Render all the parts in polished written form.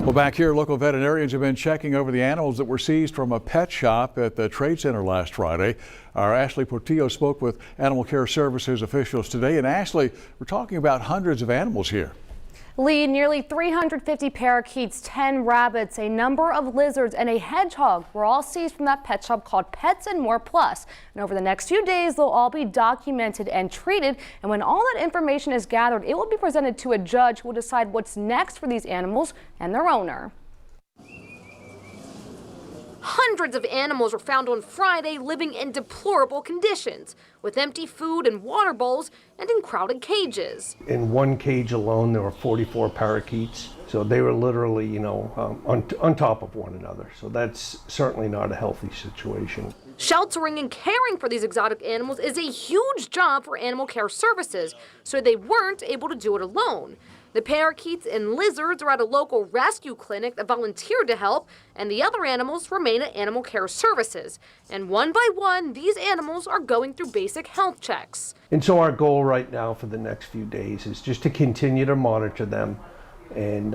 Well, back here, local veterinarians have been checking over the animals that were seized from a pet shop at the Trade Center last Friday. Our Ashley Portillo spoke with Animal Care Services officials today. And Ashley, we're talking about hundreds of animals here. Lee, nearly 350 parakeets, 10 rabbits, a number of lizards, and a hedgehog were all seized from that pet shop called Pets and More Plus. And over the next few days, they'll all be documented and treated. And when all that information is gathered, it will be presented to a judge who will decide what's next for these animals and their owner. Hundreds of animals were found on Friday living in deplorable conditions, with empty food and water bowls and in crowded cages. In one cage alone, there were 44 parakeets. So they were literally, on top of one another. So that's certainly not a healthy situation. Sheltering and caring for these exotic animals is a huge job for Animal Care Services, so they weren't able to do it alone. The parakeets and lizards are at a local rescue clinic that volunteered to help, and the other animals remain at Animal Care Services. And one by one, these animals are going through basic health checks. And so our goal right now for the next few days is just to continue to monitor them and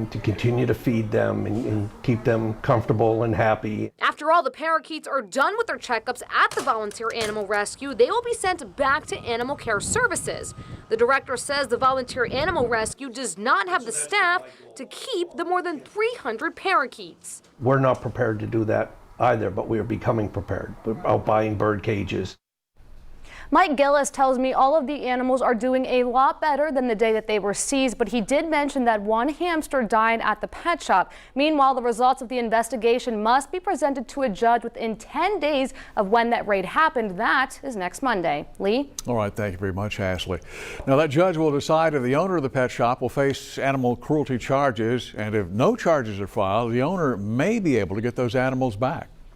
to continue to feed them and keep them comfortable and happy. After all the parakeets are done with their checkups at the Volunteer Animal Rescue, they will be sent back to Animal Care Services. The director says the Volunteer Animal Rescue does not have the staff to keep the more than 300 parakeets. We're not prepared to do that either, but we are becoming prepared. We're out buying bird cages. Mike Gillis tells me all of the animals are doing a lot better than the day that they were seized, but he did mention that one hamster died at the pet shop. Meanwhile, the results of the investigation must be presented to a judge within 10 days of when that raid happened. That is next Monday. Lee? All right, thank you very much, Ashley. Now, that judge will decide if the owner of the pet shop will face animal cruelty charges, and if no charges are filed, the owner may be able to get those animals back.